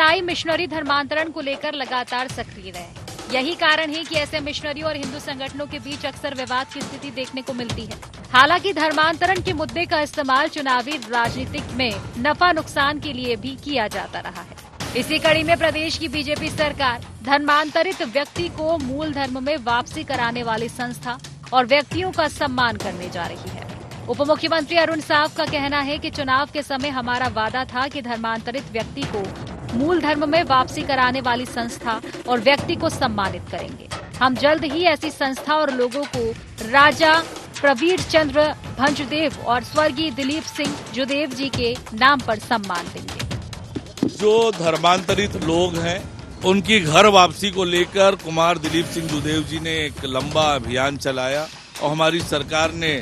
अनुयायी मिशनरी धर्मांतरण को लेकर लगातार सक्रिय रहे। यही कारण है कि ऐसे मिशनरी और हिंदू संगठनों के बीच अक्सर विवाद की स्थिति देखने को मिलती है। हालांकि धर्मांतरण के मुद्दे का इस्तेमाल चुनावी राजनीतिक में नफा नुकसान के लिए भी किया जाता रहा है। इसी कड़ी में प्रदेश की बीजेपी सरकार धर्मांतरित व्यक्ति को मूल धर्म में वापसी कराने वाली संस्था और व्यक्तियों का सम्मान करने जा रही है। उप मुख्यमंत्री अरुण साव का कहना है कि चुनाव के समय हमारा वादा था कि धर्मांतरित व्यक्ति को मूल धर्म में वापसी कराने वाली संस्था और व्यक्ति को सम्मानित करेंगे। हम जल्द ही ऐसी संस्था और लोगों को राजा प्रवीर चंद्र भंजदेव और स्वर्गीय दिलीप सिंह जुदेव जी के नाम पर सम्मान देंगे। जो धर्मांतरित लोग हैं उनकी घर वापसी को लेकर कुमार दिलीप सिंह जुदेव जी ने एक लंबा अभियान चलाया और हमारी सरकार ने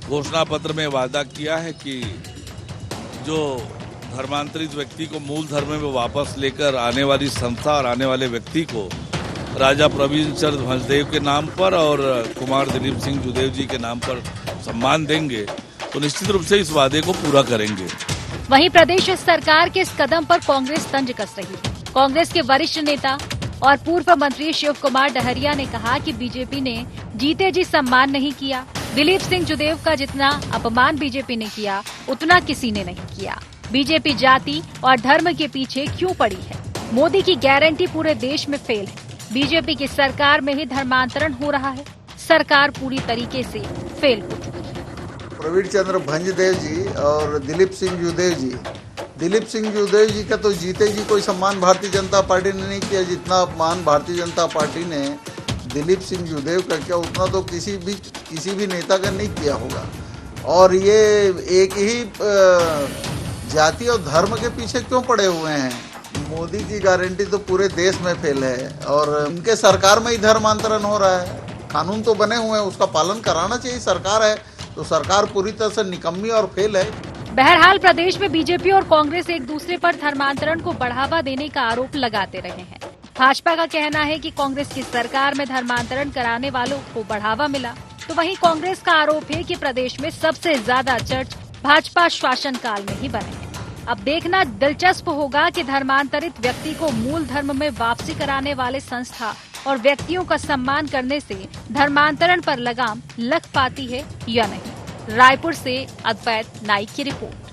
घोषणा पत्र में वादा किया है कि जो धर्मांतरित व्यक्ति को मूल धर्म में वापस लेकर आने वाली संस्था और आने वाले व्यक्ति को राजा प्रवीण चंद्र भंजदेव के नाम पर और कुमार दिलीप सिंह जुदेव जी के नाम पर सम्मान देंगे, तो निश्चित रूप से इस वादे को पूरा करेंगे। वहीं प्रदेश सरकार के इस कदम पर कांग्रेस तंज कस रही है। कांग्रेस के वरिष्ठ नेता और पूर्व मंत्री शिव कुमार डहरिया ने कहा कि बीजेपी ने जीते जी सम्मान नहीं किया। दिलीप सिंह जुदेव का जितना अपमान बीजेपी ने किया उतना किसी ने नहीं किया। बीजेपी जाति और धर्म के पीछे क्यों पड़ी है? मोदी की गारंटी पूरे देश में फेल है। बीजेपी की सरकार में ही धर्मांतरण हो रहा है। सरकार पूरी तरीके से फेल हो चुकी है। प्रवीण चंद्र भंजदेव जी और दिलीप सिंह जुदेव जी, दिलीप सिंह जुदेव जी का तो जीते जी कोई सम्मान भारतीय जनता पार्टी ने नहीं किया। जितना अपमान भारतीय जनता पार्टी ने दिलीप सिंह जुदेव का किया उतना तो किसी भी नेता का नहीं किया होगा। और ये एक ही जाति और धर्म के पीछे क्यों पड़े हुए हैं? मोदी की गारंटी तो पूरे देश में फेल है और उनके सरकार में ही धर्मांतरण हो रहा है। कानून तो बने हुए हैं, उसका पालन कराना चाहिए। सरकार है तो सरकार पूरी तरह से निकम्मी और फेल है। बहरहाल प्रदेश में बीजेपी और कांग्रेस एक दूसरे पर धर्मांतरण को बढ़ावा देने का आरोप लगाते रहे हैं। भाजपा का कहना है कि कांग्रेस की सरकार में धर्मांतरण कराने वालों को बढ़ावा मिला, तो वहीं कांग्रेस का आरोप है कि प्रदेश में सबसे ज्यादा चर्च भाजपा शासनकाल में ही बने हैं। अब देखना दिलचस्प होगा कि धर्मांतरित व्यक्ति को मूल धर्म में वापसी कराने वाले संस्था और व्यक्तियों का सम्मान करने से धर्मांतरण पर लगाम लग पाती है या नहीं। रायपुर से अद्वैत नाइक की रिपोर्ट।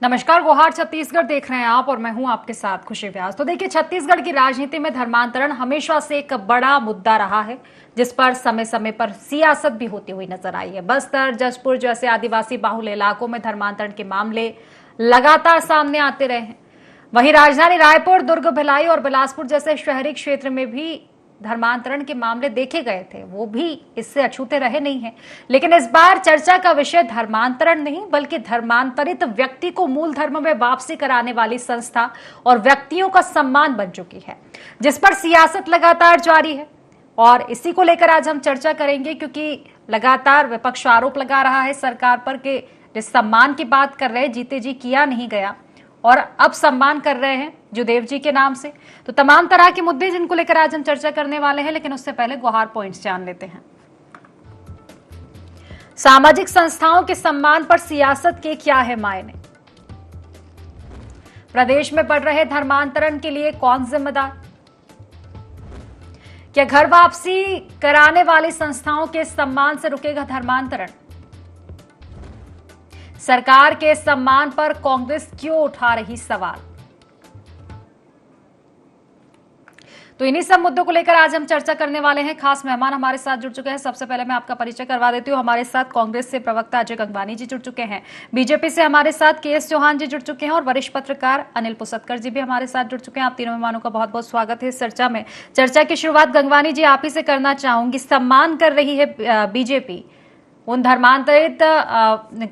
नमस्कार, गोहार छत्तीसगढ़ देख रहे हैं आप और मैं हूं आपके साथ खुशी व्यास। तो देखिए, छत्तीसगढ़ की राजनीति में धर्मांतरण हमेशा से एक बड़ा मुद्दा रहा है, जिस पर समय समय पर सियासत भी होती हुई नजर आई है। बस्तर, जशपुर जैसे आदिवासी बाहुल इलाकों में धर्मांतरण के मामले लगातार सामने आते रहे हैं। वहीं राजधानी रायपुर, दुर्ग, भिलाई और बिलासपुर जैसे शहरी क्षेत्र में भी धर्मांतरण के मामले देखे गए थे, वो भी इससे अछूते रहे नहीं हैं। लेकिन इस बार चर्चा का विषय धर्मांतरण नहीं बल्कि धर्मांतरित व्यक्ति को मूल धर्म में वापसी कराने वाली संस्था और व्यक्तियों का सम्मान बन चुकी है, जिस पर सियासत लगातार जारी है। और इसी को लेकर आज हम चर्चा करेंगे, क्योंकि लगातार विपक्ष आरोप लगा रहा है सरकार पर कि जिस सम्मान की बात कर रहे हैं जीते जी किया नहीं गया और अब सम्मान कर रहे हैं जुदेव जी के नाम से। तो तमाम तरह के मुद्दे जिनको लेकर आज हम चर्चा करने वाले हैं, लेकिन उससे पहले गुहार पॉइंट्स जान लेते हैं। सामाजिक संस्थाओं के सम्मान पर सियासत के क्या है मायने? प्रदेश में बढ़ रहे धर्मांतरण के लिए कौन जिम्मेदार? क्या घर वापसी कराने वाली संस्थाओं के सम्मान से रुकेगा धर्मांतरण? सरकार के सम्मान पर कांग्रेस क्यों उठा रही सवाल? तो इन्हीं सब मुद्दों को लेकर आज हम चर्चा करने वाले हैं। खास मेहमान हमारे साथ जुड़ चुके हैं। सबसे पहले मैं आपका परिचय करवा देती हूँ। हमारे साथ कांग्रेस से प्रवक्ता अजय गंगवानी जी जुड़ चुके हैं, बीजेपी से हमारे साथ के.एस. चौहान जी जुड़ चुके हैं और वरिष्ठ पत्रकार अनिल पुसतकर जी भी हमारे साथ जुड़ चुके हैं। आप तीनों मेहमानों का बहुत बहुत स्वागत है इस चर्चा में। चर्चा की शुरुआत गंगवानी जी आप ही से करना चाहूंगी। सम्मान कर रही है बीजेपी उन धर्मांतरित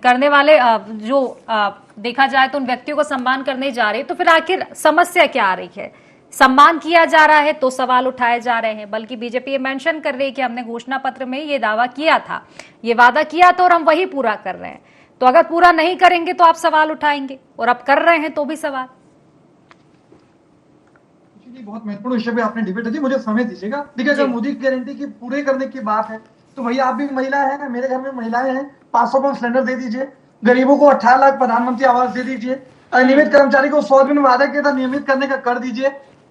करने वाले जो देखा जाए तो उन व्यक्तियों को सम्मान करने जा रही है, तो फिर आखिर समस्या क्या आ रही है? सम्मान किया जा रहा है तो सवाल उठाए जा रहे हैं, बल्कि बीजेपी ये मेंशन कर रही है कि हमने घोषणा पत्र में ये दावा किया था, ये वादा किया था और हम वही पूरा कर रहे हैं। तो अगर पूरा नहीं करेंगे तो आप सवाल उठाएंगे, और अब कर रहे हैं तो भी सवाल। जी, बहुत महत्वपूर्ण विषय पे आपने डिबेट दी, मुझे समय दीजिएगा। देखिए, अगर जी। मोदी की गारंटी की पूरे करने की बात है तो भैया आप भी महिला है, मेरे घर में महिलाएं हैं, 500 पाउंड सिलेंडर दे दीजिए, गरीबों को 18 लाख प्रधानमंत्री आवास दे दीजिए, अनियमित कर्मचारी को 100 दिन में वादा किया था नियमित करने का कर दीजिए।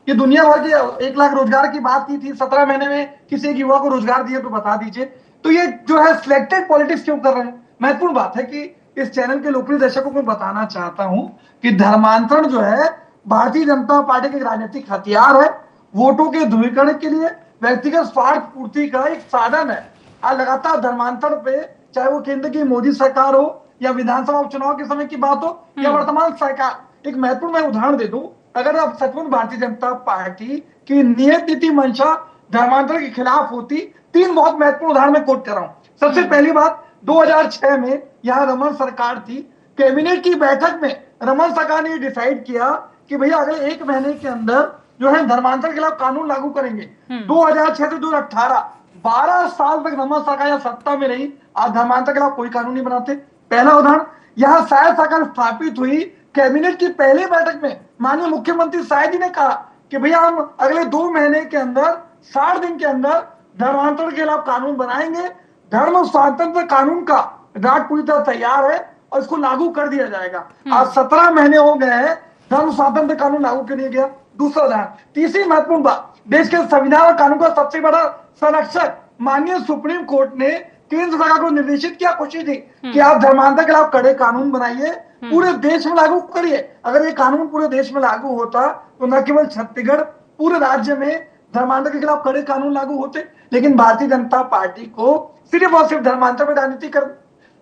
ये दुनिया भर के 1 लाख रोजगार की बात की थी, 17 महीने में किसी एक युवा को रोजगार दिए तो बता दीजिए। तो ये जो है सिलेक्टेड पॉलिटिक्स क्यों कर रहे हैं? महत्वपूर्ण बात है कि इस चैनल के लोकप्रिय दर्शकों को बताना चाहता हूं कि धर्मांतरण जो है भारतीय जनता पार्टी के राजनीतिक हथियार है, वोटों के ध्रुवीकरण के लिए व्यक्तिगत स्वार्थ पूर्ति का एक साधन है। आज लगातार धर्मांतरण पे, चाहे वो केंद्र की मोदी सरकार हो या विधानसभा उपचुनाव के समय की बात हो या वर्तमान सरकार, एक महत्वपूर्ण मैं उदाहरण दे दूं। अगर अब सचमुच भारतीय जनता पार्टी की नियत नीति मंशा धर्मांतरण के खिलाफ होती, 3 बहुत महत्वपूर्ण उदाहरण मैं कोट कर रहा हूं। सबसे पहली बात, 2006 में यहां रमन सरकार थी, कैबिनेट की बैठक में रमन सरकार ने डिसाइड किया कि भैया अगले 1 महीने के अंदर जो है धर्मांतरण के खिलाफ कानून लागू करेंगे। 2006 से 2018 12 साल तक रमन सरकार यहाँ सत्ता में रही, आज धर्मांतरण के खिलाफ कोई कानून नहीं बनाते। पहला उदाहरण, यहाँ शायद सरकार स्थापित हुई, कैबिनेट की पहली बैठक में माननीय मुख्यमंत्री शायद जी ने कहा कि भैया हम अगले 2 महीने के अंदर 60 दिन के अंदर धर्मांतरण के खिलाफ कानून बनाएंगे। धर्म स्वातंत्र कानून का ड्राफ्ट पूरी तरह तैयार है और इसको लागू कर दिया जाएगा। आज 17 महीने हो गए हैं, धर्म स्वातंत्र कानून लागू क्यों नहीं गया? दूसरा उदाहरण, तीसरी महत्वपूर्ण बात, देश के संविधान और कानून का सबसे बड़ा संरक्षक माननीय सुप्रीम कोर्ट ने केंद्र सरकार को निर्देशित किया, खुशी थी कि आप धर्मांतरण के खिलाफ कड़े कानून बनाइए, पूरे देश में लागू करिए। अगर ये कानून पूरे देश में लागू होता तो न केवल छत्तीसगढ़, पूरे राज्य में धर्मांतरण के खिलाफ कड़े कानून लागू होते। लेकिन भारतीय जनता पार्टी को सिर्फ और सिर्फ धर्मांतरण पर राजनीति कर,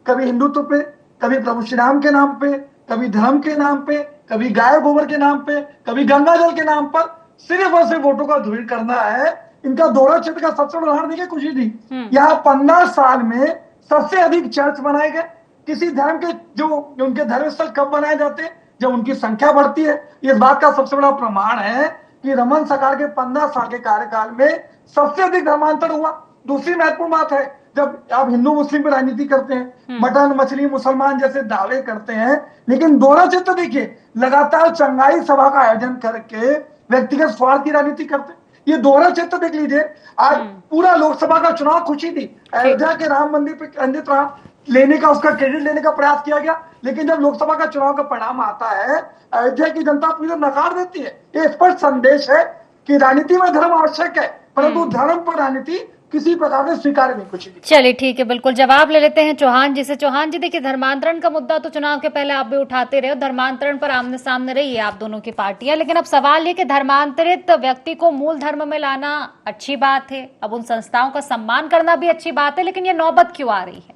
कभी हिंदुत्व पे, कभी प्रभु श्री राम के नाम पे, कभी धर्म के नाम पे, कभी गाय गोबर के नाम पे, कभी गंगा जल के नाम पर सिर्फ और सिर्फ वोटों का ध्रुवीकरण करना है। इनका दोहरा क्षेत्र का सबसे बड़ा उदाहरण देखिए, खुशी थी यहाँ 15 साल में सबसे अधिक चर्च बनाए गए। किसी धर्म के जो उनके धर्म स्थल कब बनाए जाते हैं? जब उनकी संख्या बढ़ती है। इस बात का सबसे बड़ा प्रमाण है कि रमन सरकार के 15 साल के कार्यकाल में सबसे अधिक धर्मांतरण हुआ। दूसरी महत्वपूर्ण बात है, जब आप हिंदू मुस्लिम पर राजनीति करते हैं, मटन मछली मुसलमान जैसे दावे करते हैं, लेकिन दोनों चित्र देखिए, लगातार चंगाई सभा का आयोजन करके व्यक्तिगत स्वार्थ की राजनीति करते हैं। ये दोहरा चित्र देख लीजिए। आज पूरा लोकसभा का चुनाव खुशी थी, अयोध्या के राम मंदिर पे केंद्रित रहा, लेने का उसका क्रेडिट लेने का प्रयास किया गया, लेकिन जब लोकसभा का चुनाव का परिणाम आता है, अयोध्या की जनता पूरी नकार देती है। ये स्पष्ट संदेश है कि राजनीति में धर्म आवश्यक है, परंतु धर्म पर राजनीति किसी प्रकार से स्वीकार नहीं। कुछ नहीं। चलिए ठीक है, बिल्कुल जवाब ले लेते हैं चौहान जी से। चौहान जी, देखिए धर्मांतरण का मुद्दा तो चुनाव के पहले आप भी उठाते रहे, धर्मांतरण पर आमने सामने रही है आप दोनों की पार्टियां, लेकिन अब सवाल ये कि धर्मांतरित व्यक्ति को मूल धर्म में लाना अच्छी बात है, अब उन संस्थाओं का सम्मान करना भी अच्छी बात है, लेकिन ये नौबत क्यों आ रही है?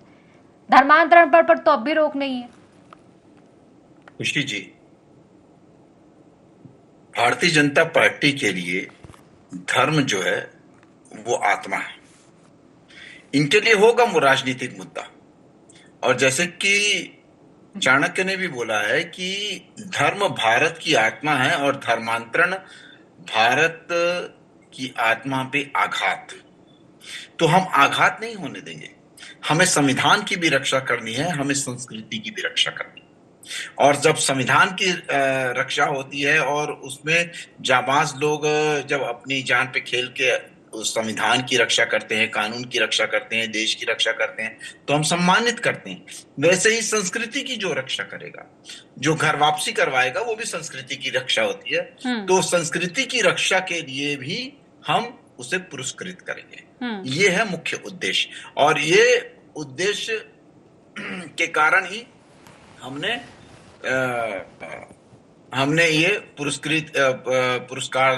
धर्मांतरण पर तो अब भी रोक नहीं है। खुशी जी, भारतीय जनता पार्टी के लिए धर्म जो है वो आत्मा है। इनके लिए होगा वो राजनीतिक मुद्दा। और जैसे कि चाणक्य ने भी बोला है कि धर्म भारत की आत्मा है और धर्मांतरण भारत की आत्मा पे आघात। तो हम आघात नहीं होने देंगे। हमें संविधान की भी रक्षा करनी है, हमें संस्कृति की भी रक्षा करनी है। और जब संविधान की रक्षा होती है और उसमें जाबाज लोग जब अपनी जान पे खेल के उस संविधान की रक्षा करते हैं, कानून की रक्षा करते हैं, देश की रक्षा करते हैं, तो हम सम्मानित करते हैं। वैसे ही संस्कृति की जो रक्षा करेगा, जो घर वापसी करवाएगा, वो भी संस्कृति की रक्षा होती है। तो संस्कृति की रक्षा के लिए भी हम उसे पुरस्कृत करेंगे। ये है मुख्य उद्देश्य, और ये उद्देश्य के कारण ही हमने ये पुरस्कार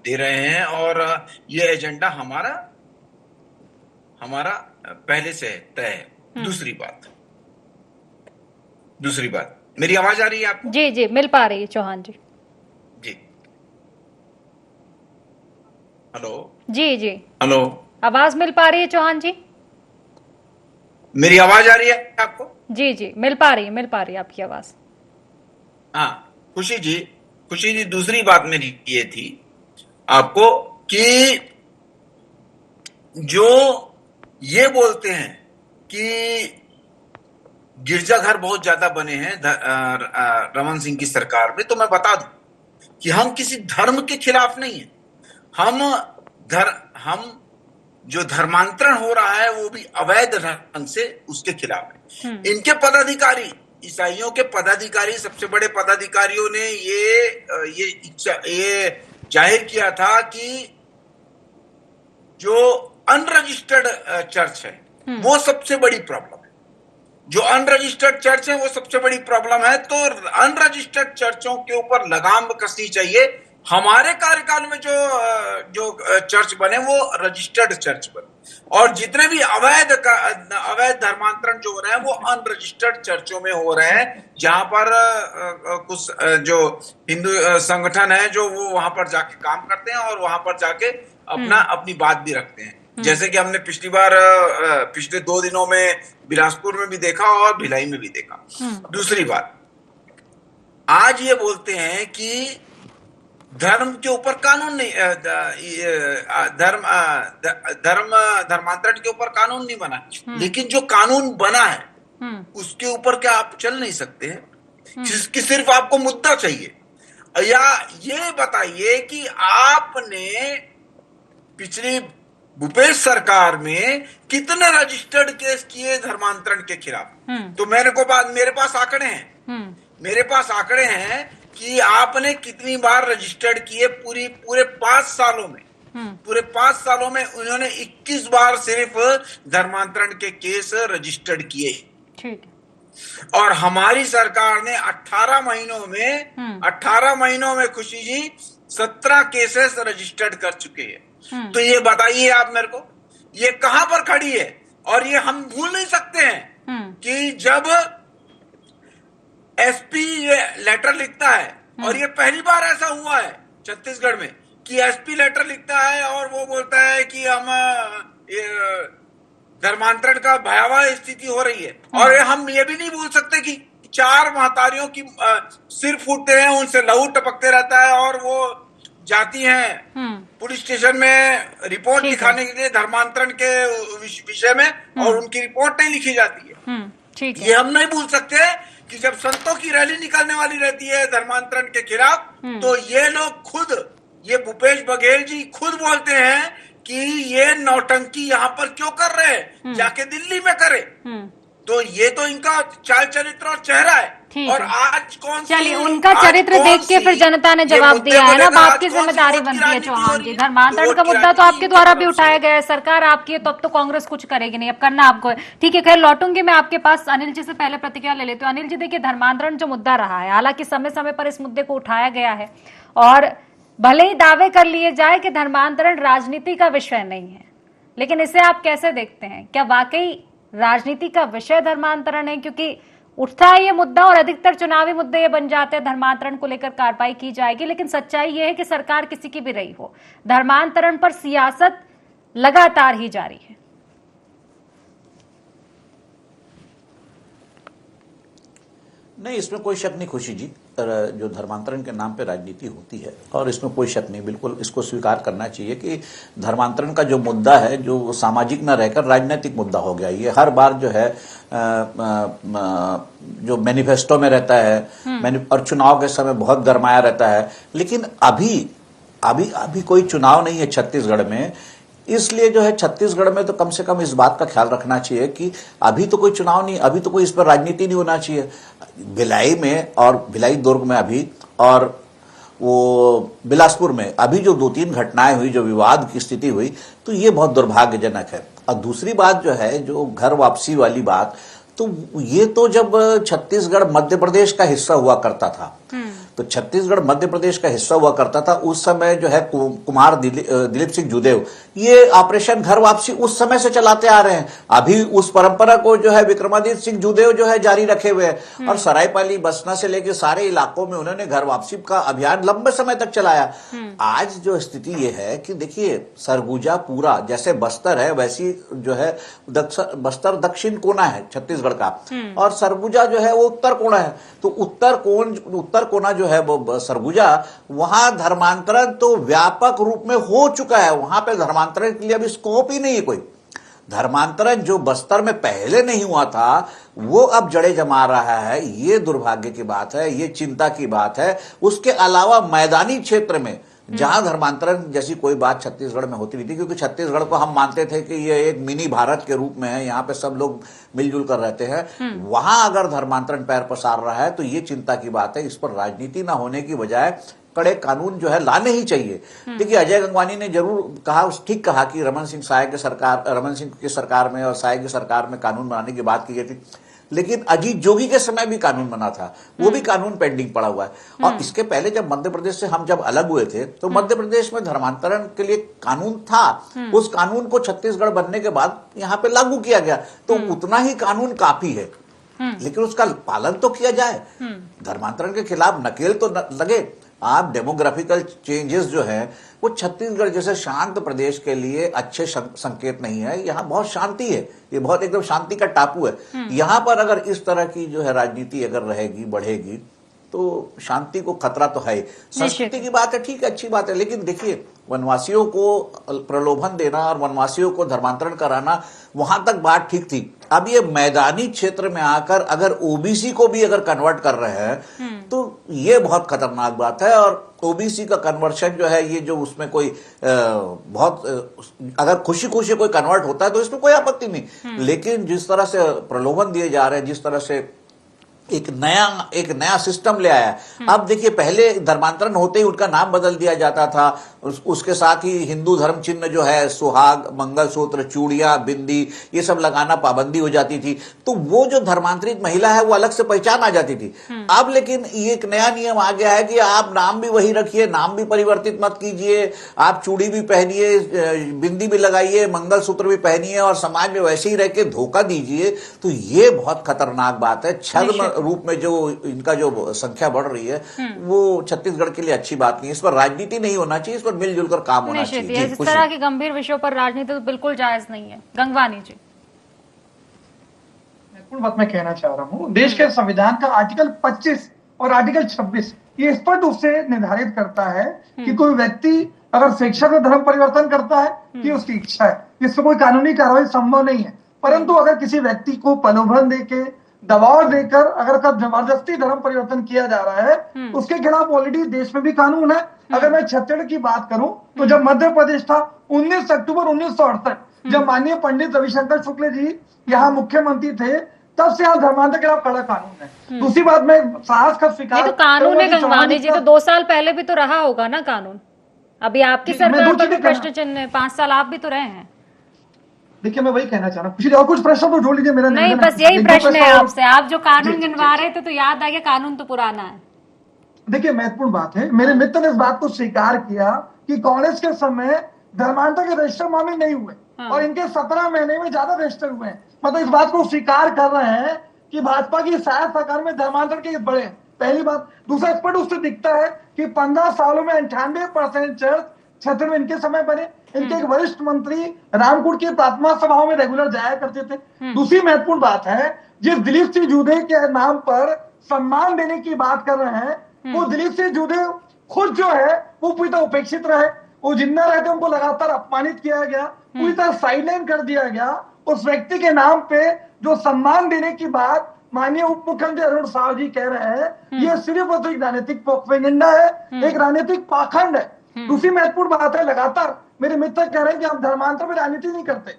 दे रहे हैं। और ये एजेंडा हमारा पहले से तय है। दूसरी बात, मेरी आवाज आ रही है आपको? जी जी, मिल पा रही है चौहान जी। जी, हेलो जी जी, हेलो, आवाज मिल पा रही है चौहान जी? मेरी आवाज आ रही है आपको? जी जी, मिल पा रही है आपकी आवाज। हाँ खुशी जी, दूसरी बात मेरी ये थी आपको कि जो ये बोलते हैं कि गिरजाघर बहुत ज्यादा बने हैं रमन सिंह की सरकार में, तो मैं बता दूं कि हम किसी धर्म के खिलाफ नहीं है। हम जो धर्मांतरण हो रहा है वो भी अवैध ढंग से उसके खिलाफ है। इनके पदाधिकारी, ईसाइयों के पदाधिकारी, सबसे बड़े पदाधिकारियों ने ये जाहिर किया था कि जो अनरजिस्टर्ड चर्च है वो सबसे बड़ी प्रॉब्लम है। जो अनरजिस्टर्ड चर्च है वो सबसे बड़ी प्रॉब्लम है। तो अनरजिस्टर्ड चर्चों के ऊपर लगाम कसनी चाहिए। हमारे कार्यकाल में जो चर्च बने वो रजिस्टर्ड चर्च बने, और जितने भी अवैध धर्मांतरण जो हो रहे हैं वो अनरजिस्टर्ड चर्चों में हो रहे हैं, जहां पर कुछ जो हिंदू संगठन है जो वो वहां पर जाके काम करते हैं और वहां पर जाके अपनी बात भी रखते हैं। जैसे कि हमने पिछले 2 दिनों में बिलासपुर में भी देखा और भिलाई में भी देखा। दूसरी बात, आज ये बोलते हैं कि धर्म के ऊपर कानून नहीं, धर्मांतरण के ऊपर कानून नहीं बना, लेकिन जो कानून बना है उसके ऊपर क्या आप चल नहीं सकते हैं? जिसकी सिर्फ आपको मुद्दा चाहिए। या ये बताइए कि आपने पिछली भूपेश सरकार में कितने रजिस्टर्ड केस किए धर्मांतरण के खिलाफ? तो मेरे पास आंकड़े हैं कि आपने कितनी बार रजिस्टर्ड किए पूरे 5 सालों में। पूरे 5 सालों में उन्होंने 21 बार सिर्फ धर्मांतरण के केस रजिस्टर्ड किए। ठीक है। और हमारी सरकार ने 18 महीनों में खुशी जी 17 केसेस रजिस्टर्ड कर चुके हैं। तो ये बताइए आप मेरे को, ये कहां पर खड़ी है? और ये हम भूल नहीं सकते हैं कि जब एसपी ये लेटर लिखता है, और ये पहली बार ऐसा हुआ है छत्तीसगढ़ में कि एसपी लेटर लिखता है और वो बोलता है कि हम धर्मांतरण का भयावह स्थिति हो रही है। और हम ये भी नहीं भूल सकते कि 4 महतारियों की सिर फूटते हैं, उनसे लहू टपकते रहता है और वो जाती हैं पुलिस स्टेशन में रिपोर्ट लिखाने के लिए धर्मांतरण के विषय में, और उनकी रिपोर्ट नहीं लिखी जाती है। ठीक है। ये हम नहीं भूल सकते कि जब संतों की रैली निकलने वाली रहती है धर्मांतरण के खिलाफ, तो ये लोग ये भूपेश बघेल जी खुद बोलते हैं कि ये नौटंकी यहाँ पर क्यों कर रहे हैं, जाके दिल्ली में करे। तो ये तो इनका चाल चरित्र और चेहरा है। और आज चलिए उनका चरित्र देख के फिर जनता ने जवाब दिया है ना, अब आपकी जिम्मेदारी बनती है चौहान जी। धर्मांतरण का मुद्दा तो आपके द्वारा भी उठाया गया है, सरकार आपकी है तो अब तो कांग्रेस कुछ करेगी नहीं, अब करना आपको है। ठीक है, खैर लौटूंगी मैं आपके पास। अनिल जी से पहले प्रतिक्रिया ले लेते हो। अनिल जी, देखिए धर्मांतरण जो मुद्दा रहा है, हालांकि समय समय पर इस मुद्दे को उठाया गया है, और भले ही दावे कर लिए जाए कि धर्मांतरण राजनीति का विषय नहीं है, लेकिन इसे आप कैसे देखते हैं? क्या वाकई राजनीति का विषय धर्मांतरण है? क्योंकि उठता है ये मुद्दा और अधिकतर चुनावी मुद्दे ये बन जाते हैं, धर्मांतरण को लेकर कार्रवाई की जाएगी, लेकिन सच्चाई ये है कि सरकार किसी की भी रही हो, धर्मांतरण पर सियासत लगातार ही जारी है। नहीं, इसमें कोई शक नहीं खुशी जी, जो धर्मांतरण के नाम पे राजनीति होती है, और इसमें कोई शक नहीं, बिल्कुल इसको स्वीकार करना चाहिए कि धर्मांतरण का जो मुद्दा है जो सामाजिक न रहकर राजनीतिक मुद्दा हो गया। ये हर बार जो है जो मैनिफेस्टो में रहता है और चुनाव के समय बहुत गरमाया रहता है, लेकिन अभी कोई चुनाव नहीं है छत्तीसगढ़ में, इसलिए जो है छत्तीसगढ़ में तो कम से कम इस बात का ख्याल रखना चाहिए कि अभी तो कोई चुनाव नहीं, अभी तो कोई इस पर राजनीति नहीं होना चाहिए। भिलाई में और भिलाई दुर्ग में अभी, और वो बिलासपुर में अभी जो 2-3 घटनाएं हुई, जो विवाद की स्थिति हुई, तो ये बहुत दुर्भाग्यजनक है। और दूसरी बात जो है, जो घर वापसी वाली बात, तो ये तो जब छत्तीसगढ़ मध्य प्रदेश का हिस्सा हुआ करता था, तो छत्तीसगढ़ मध्य प्रदेश का हिस्सा हुआ करता था, उस समय जो है कुमार दिलीप सिंह जुदेव ये ऑपरेशन घर वापसी उस समय से चलाते आ रहे हैं। अभी उस परंपरा को जो है विक्रमादित्य सिंह जुदेव जो है जारी रखे हुए हैं, और सरायपाली बसना से लेकर सारे इलाकों में उन्होंने घर वापसी का अभियान लंबे समय तक चलाया। आज जो स्थिति ये है कि देखिए, सरगुजा पूरा जैसे बस्तर है वैसी जो है बस्तर दक्षिण कोना है छत्तीसगढ़ का, और सरगुजा जो है वो उत्तर कोना है। तो उत्तर कोना जो है वो सरगुजा, वहां धर्मांतरण तो व्यापक रूप में हो चुका है, वहां पे धर्मांतरण के लिए अभी स्कोप ही नहीं है कोई। धर्मांतरण जो बस्तर में पहले नहीं हुआ था वो अब जड़ें जमा रहा है। ये दुर्भाग्य की बात है, ये चिंता की बात है। उसके अलावा मैदानी क्षेत्र में जहां धर्मांतरण जैसी कोई बात छत्तीसगढ़ में होती नहीं थी, क्योंकि छत्तीसगढ़ को हम मानते थे कि ये एक मिनी भारत के रूप में है, यहाँ पे सब लोग मिलजुल कर रहते हैं। वहां अगर धर्मांतरण पैर पसार रहा है तो ये चिंता की बात है। इस पर राजनीति ना होने की बजाय कड़े कानून जो है लाने ही चाहिए। देखिए, अजय गंगवानी ने जरूर कहा, ठीक कहा कि रमन सिंह की सरकार में और साय की सरकार में कानून बनाने की बात की गई थी, लेकिन अजीत जोगी के समय भी कानून बना था, वो भी कानून पेंडिंग पड़ा हुआ है। और इसके पहले जब मध्य प्रदेश से हम जब अलग हुए थे तो मध्य प्रदेश में धर्मांतरण के लिए कानून था। उस कानून को छत्तीसगढ़ बनने के बाद यहाँ पे लागू किया गया, तो उतना ही कानून काफी है, लेकिन उसका पालन तो किया जाए। धर्मांतरण के खिलाफ नकेल तो लगे। आप डेमोग्राफिकल चेंजेस जो है वो छत्तीसगढ़ जैसे शांत प्रदेश के लिए अच्छे संकेत नहीं है। यहाँ बहुत शांति है, ये बहुत एकदम शांति का टापू है। यहाँ पर अगर इस तरह की जो है राजनीति अगर रहेगी, बढ़ेगी, तो शांति को खतरा तो है। संस्कृति की बात है, ठीक है, अच्छी बात है, लेकिन देखिए, वनवासियों को प्रलोभन देना और वनवासियों को धर्मांतरण कराना, वहां तक बात ठीक थी। अब ये मैदानी क्षेत्र में आकर अगर ओबीसी को भी अगर कन्वर्ट कर रहे हैं तो ये बहुत खतरनाक बात है। और ओबीसी का कन्वर्शन जो है, ये जो उसमें कोई अगर खुशी खुशी कोई कन्वर्ट होता है तो इसमें कोई आपत्ति नहीं, लेकिन जिस तरह से प्रलोभन दिए जा रहे हैं, जिस तरह से एक नया सिस्टम ले आया। अब देखिए, पहले धर्मांतरण होते ही उनका नाम बदल दिया जाता था, उसके साथ ही हिंदू धर्म चिन्ह जो है, सुहाग, मंगलसूत्र, चूड़ियां, बिंदी, ये सब लगाना पाबंदी हो जाती थी, तो वो जो धर्मांतरित महिला है वो अलग से पहचान आ जाती थी। अब लेकिन ये एक नया नियम आ गया है कि आप नाम भी वही रखिए, नाम भी परिवर्तित मत कीजिए, आप चूड़ी भी पहनिए, बिंदी भी लगाइए, मंगलसूत्र भी पहनिए और समाज में वैसे ही रह के धोखा दीजिए, तो ये बहुत खतरनाक बात है। छद्म रूप में जो इनका जो संख्या बढ़ रही है वो छत्तीसगढ़ के लिए अच्छी बात नहीं है। इस पर राजनीति नहीं होना चाहिए, इस पर मिलजुल कर काम होना चाहिए। इस तरह के गंभीर विषयों पर राजनीति तो बिल्कुल जायज नहीं है। गंगवानी जी, बात मैं कहना चाह रहा हूँ, देश के संविधान का आर्टिकल 25 और आर्टिकल 26 ये स्पष्ट रूप से निर्धारित करता है कि कोई व्यक्ति अगर शिक्षा में धर्म परिवर्तन करता है कि उसकी इच्छा है, इससे कोई कानूनी कार्रवाई संभव नहीं है। परंतु अगर किसी व्यक्ति को प्रलोभन देके, दबाव देकर अगर जबरदस्ती धर्म परिवर्तन किया जा रहा है, उसके खिलाफ ऑलरेडी देश में भी कानून है। अगर मैं छत्तीसगढ़ की बात करूं तो जब मध्य प्रदेश था, 19 अक्टूबर 1968 जब माननीय पंडित रविशंकर शुक्ल जी यहाँ मुख्यमंत्री थे, तब से यहाँ धर्मांतर के खिलाफ कड़ा कानून है। दूसरी बात, मैं साहस का स्वीकार, तो कानून है गंगवानी जी, तो 2 साल पहले भी तो रहा होगा ना कानून। अभी आपकी सरकार पर भी प्रश्न चिन्ह है, 5 साल आप भी तो रहे हैं। देखिए, मैं वही कहना चाह रहा हूँ, और कुछ प्रश्न तो जोड़ लीजिए। मेरा नहीं, बस यही प्रश्न है आपसे। आप जो कानून गिनवा रहे थे तो याद आ गया, कानून तो पुराना है। देखिए, महत्वपूर्ण बात है, मेरे मित्र ने इस बात को स्वीकार किया कि कांग्रेस के समय धर्मांतर के रजिस्टर मामले नहीं हुए और इनके 17 महीने में ज्यादा रजिस्टर हुए हैं। मतलब इस बात को स्वीकार कर रहे हैं कि भाजपा की शायद सरकार में धर्मांतर के बढ़े। पहली बात। दूसरा, स्पष्ट उससे दिखता है कि 15 सालों में 98% चर्च छत्तीसगढ़ में इनके समय बने। इनके एक वरिष्ठ मंत्री रामकुट की प्रार्थना सभाओं में रेगुलर जाया करते थे। दूसरी महत्वपूर्ण बात है, जिस दिलीप सिंह जूदेव के नाम पर सम्मान देने की बात कर रहे हैं, वो दिलीप सिंह जूदेव खुद जो है वो पूरी तरह उपेक्षित रहे। वो जिंदा रहते उनको लगातार अपमानित किया गया, पूरी तरह साइडलाइन कर दिया गया। उस व्यक्ति के नाम पे जो सम्मान देने की बात माननीय उप मुख्यमंत्री अरुण साव जी कह रहे हैं, ये सिर्फ और एक राजनीतिक प्रोपेगेंडा है, एक राजनीतिक पाखंड है। दूसरी महत्वपूर्ण बात है, लगातार मेरे मित्र कह रहे हैं कि हम धर्मांतर में राजनीति नहीं करते।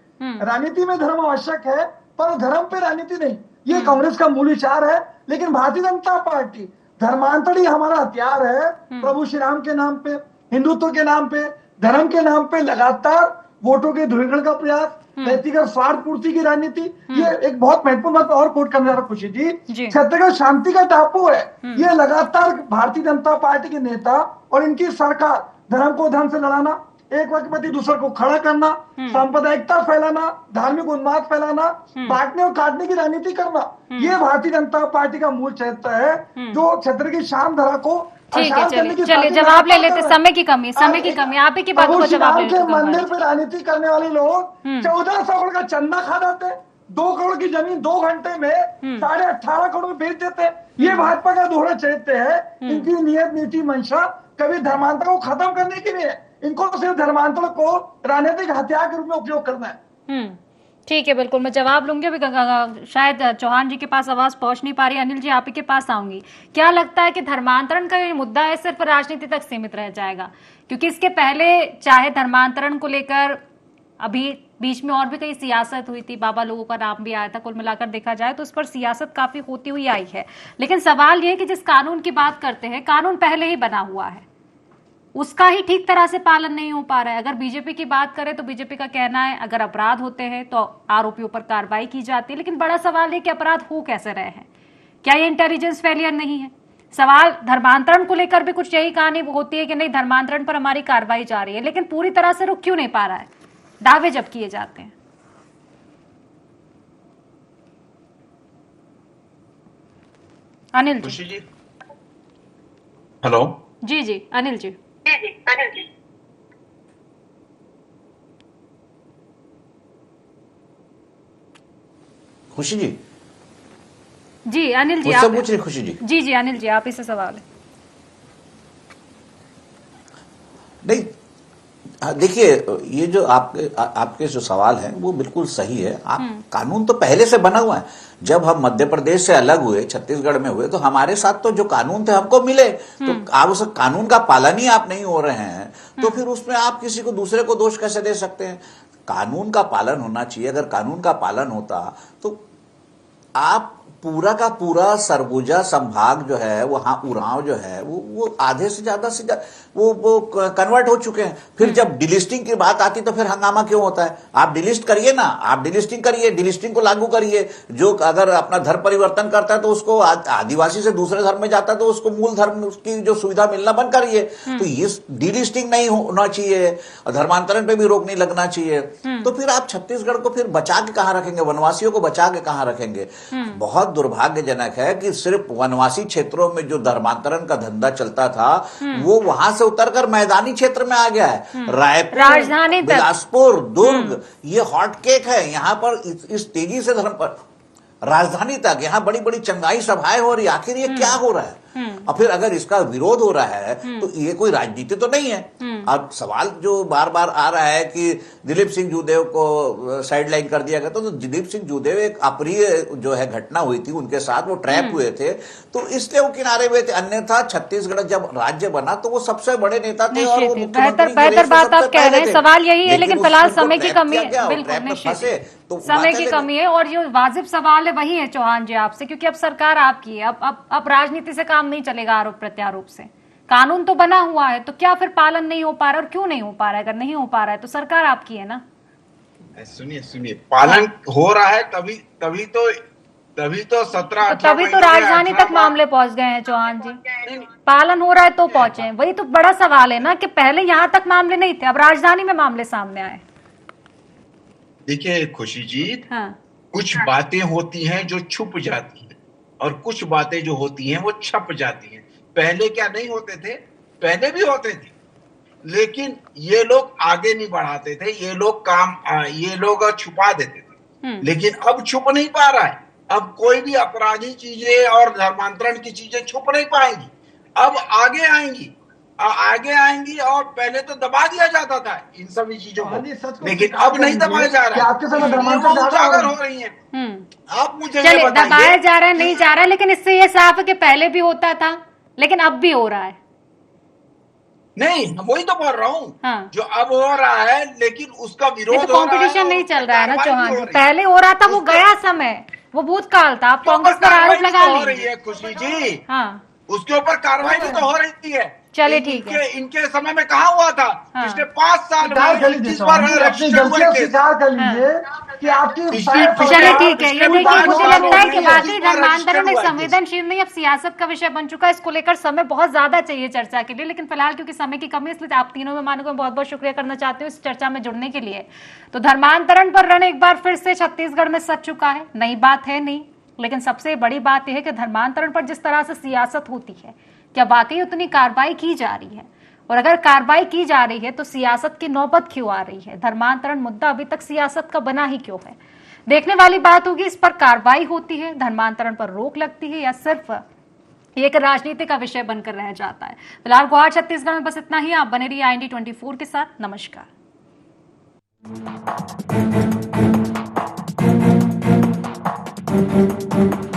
राजनीति में धर्म आवश्यक है, पर धर्म पे राजनीति नहीं। ये कांग्रेस का मूल विचार है। लेकिन भारतीय जनता पार्टी, धर्मांतर ही हमारा हथियार है। प्रभु श्री राम के नाम पे, हिंदुत्व के नाम पे, धर्म के नाम पे लगातार वोटों के ध्रुवीकरण का प्रयास, व्यक्तिगत स्वार्थ पूर्ति की राजनीति। ये एक बहुत महत्वपूर्ण बात और कोट करने जा रहा खुशी जी, छत्तीसगढ़ शांति का टापू है। ये लगातार भारतीय जनता पार्टी के नेता और इनकी सरकार धर्म को धर्म से लड़ाना, एक व्यक्ति दूसरे को खड़ा करना, सांप्रदायिकता फैलाना, धार्मिक उन्माद फैलाना, बांटने और काटने की राजनीति करना, ये भारतीय जनता पार्टी का मूल चरित्र है, जो छत्तीसगढ़ की शान धरा को ठीक है। चलिए जवाब ले लेते, समय की कमी आप ही की बात को जवाब ले लेते। मंदिर पे राजनीति करने वाले लोग 1400 करोड़ का चंदा खा जाते, 2 करोड़ की जमीन 2 घंटे में 18.5 करोड़ में बेच देते। ये भाजपा का दोहरा चरित्र है। इनकी नियत नीति मंशा कभी धर्मांतर को खत्म करने की नहीं है, इनको सिर्फ धर्मांतर को राजनीतिक हथियार के रूप में उपयोग करना है। ठीक है, बिल्कुल मैं जवाब लूंगी। अभी शायद चौहान जी के पास आवाज पहुंच नहीं पा रही। अनिल जी, आप ही के पास आऊंगी। क्या लगता है कि धर्मांतरण का ये मुद्दा है सिर्फ राजनीति तक सीमित रह जाएगा? क्योंकि इसके पहले चाहे धर्मांतरण को लेकर अभी बीच में और भी कई सियासत हुई थी, बाबा लोगों का नाम भी आया था। कुल मिलाकर देखा जाए तो इस पर सियासत काफी होती हुई आई है। लेकिन सवाल ये कि जिस कानून की बात करते हैं, कानून पहले ही बना हुआ है, उसका ही ठीक तरह से पालन नहीं हो पा रहा है। अगर बीजेपी की बात करें तो बीजेपी का कहना है अगर अपराध होते हैं तो आरोपियों पर कार्रवाई की जाती है। लेकिन बड़ा सवाल है कि अपराध हो कैसे रहे हैं? क्या ये इंटेलिजेंस फेलियर नहीं है? सवाल धर्मांतरण को लेकर भी कुछ यही कहानी होती है कि नहीं, धर्मांतरण पर हमारी कार्रवाई जारी है, लेकिन पूरी तरह से रुक क्यों नहीं पा रहा है दावे जब किए जाते हैं? अनिल जी। हेलो। जी जी अनिल जी। खुशी जी, जी अनिल जी मुझसे आप पूछ रही खुशी जी? जी जी अनिल जी, आप ही से सवाल है। नहीं, देखिए, ये जो आपके जो सवाल है वो बिल्कुल सही है। कानून तो पहले से बना हुआ है। जब हम मध्य प्रदेश से अलग हुए, छत्तीसगढ़ में हुए, तो हमारे साथ तो जो कानून थे हमको मिले, तो आप उस कानून का पालन ही आप नहीं हो रहे हैं, तो फिर उसमें आप किसी को दूसरे को दोष कैसे दे सकते हैं? कानून का पालन होना चाहिए। अगर कानून का पालन होता तो आप पूरा का पूरा सरगुजा संभाग जो है, वहां उरांव जो है, वो आधे से ज्यादा वो कन्वर्ट हो चुके हैं। फिर जब डिलिस्टिंग की बात आती तो फिर हंगामा क्यों होता है? आप डिलिस्ट करिए ना, आप डिलिस्टिंग करिए, डिलिस्टिंग को लागू करिए। जो अगर अपना धर्म परिवर्तन करता है तो उसको आदिवासी से दूसरे धर्म में जाता है तो उसको मूल धर्म की जो सुविधा मिलना बंद करिए। तो ये डिलिस्टिंग नहीं होना चाहिए, धर्मांतरण पे भी रोक नहीं लगना चाहिए। तो फिर आप छत्तीसगढ़ को फिर बचा के कहां रखेंगे? वनवासियों को बचा के कहां रखेंगे? बहुत दुर्भाग्यजनक है कि सिर्फ वनवासी क्षेत्रों में जो धर्मांतरण का धंधा चलता था वो वहां से उतरकर मैदानी क्षेत्र में आ गया है। रायपुर, राजधानी, बिलासपुर, दुर्ग, ये हॉट केक है। यहां पर इस तेजी से धर्म पर राजधानी तक यहाँ बड़ी बड़ी चंगाई सभाएं हो रही। आखिर ये क्या हो रहा है? और फिर अगर इसका विरोध हो रहा है तो ये कोई राजनीति तो नहीं है। अब सवाल जो बार बार आ रहा है कि दिलीप सिंह जूदेव को साइडलाइन कर दिया गया, तो दिलीप सिंह जूदेव एक अप्रिय जो है घटना हुई थी उनके साथ, वो ट्रैप हुए थे तो इसलिए वो किनारे हुए थे। अन्यथा छत्तीसगढ़ जब राज्य बना तो वो सबसे बड़े नेता थे और वो बेहतर बात आप कह रहे हैं। सवाल यही है, लेकिन फिलहाल समय की कमी है। बिल्कुल समय की कमी है। और जो वाजिब सवाल है वही है चौहान जी आपसे, क्योंकि अब सरकार आपकी है। अब राजनीति से काम नहीं चलेगा आरोप प्रत्यारोप से। कानून तो बना हुआ है, तो क्या फिर पालन नहीं हो पा रहा? और क्यों नहीं हो पा रहा है? अगर नहीं हो पा रहा है तो सरकार आपकी है ना। सुनिए, पालन हो रहा है तभी तो 17 तभी तो राजधानी तक मामले पहुंच गए हैं चौहान जी। पालन हो रहा है तो पहुंचे। वही तो बड़ा सवाल है ना कि पहले यहां तक मामले नहीं थे, अब राजधानी में मामले सामने आए। देखिए खुशी जी, हाँ। कुछ बातें होती हैं जो छुप जाती हैं और कुछ बातें जो होती हैं वो छप जाती हैं। पहले क्या नहीं होते थे? पहले भी होते थे, लेकिन ये लोग आगे नहीं बढ़ाते थे। ये लोग छुपा देते थे। लेकिन अब छुप नहीं पा रहा है। अब कोई भी अपराधी चीजें और धर्मांतरण की चीजें छुप नहीं पाएंगी। अब आगे आएंगी और पहले तो दबा दिया जाता था इन सभी चीजों को, लेकिन अब नहीं दबाया जा रहा है। आपके समय धर्मांतरण उजागर हो रही है। आप मुझे चलिए, दबाया जा रहा है नहीं जा रहा है, लेकिन इससे ये साफ है कि पहले भी होता था लेकिन अब भी हो रहा है। नहीं, वही तो बोल रहा हूँ। हाँ। जो अब हो रहा है लेकिन उसका विरोध तो कंपटीशन नहीं चल रहा है ना चौहान जी। पहले हो रहा था, वो गया समय, वो भूतकाल था। आप कांग्रेस पर आरोप लगा लीजिए खुशी जी। हाँ, उसके ऊपर कार्रवाई भी तो हो रही है। चलिए ठीक है। इनके समय में कहाँ हुआ था? हाँ। पिछले 5 साल में अपनी गलतियां स्वीकार कर लीजिए कि आपकी चलिए ठीक है। ये देखिए, मुझे लगता है कि वाकई धर्मांतरण एक संवेदनशील नहीं, अब सियासत का विषय बन चुका है। इसको लेकर समय बहुत ज्यादा चाहिए चर्चा के लिए, लेकिन फिलहाल क्योंकि समय की कमी है इसलिए आप तीनों मेहमानों को बहुत बहुत शुक्रिया करना चाहती हूँ इस चर्चा में जुड़ने के लिए। तो धर्मांतरण पर रण एक बार फिर से छत्तीसगढ़ में सज चुका है। नई बात है नहीं, लेकिन सबसे बड़ी बात यह है कि धर्मांतरण पर जिस तरह से सियासत होती है, क्या वाकई उतनी कार्रवाई की जा रही है? और अगर कार्रवाई की जा रही है तो सियासत की नौबत क्यों आ रही है? धर्मांतरण मुद्दा अभी तक सियासत का बना ही क्यों है? देखने वाली बात होगी इस पर कार्रवाई होती है, धर्मांतरण पर रोक लगती है, या सिर्फ एक राजनीति का विषय बनकर रह जाता है। फिलहाल गुवाहाटी छत्तीसगढ़ में बस इतना ही। आप बने रहिए IND 24 के साथ। नमस्कार। है।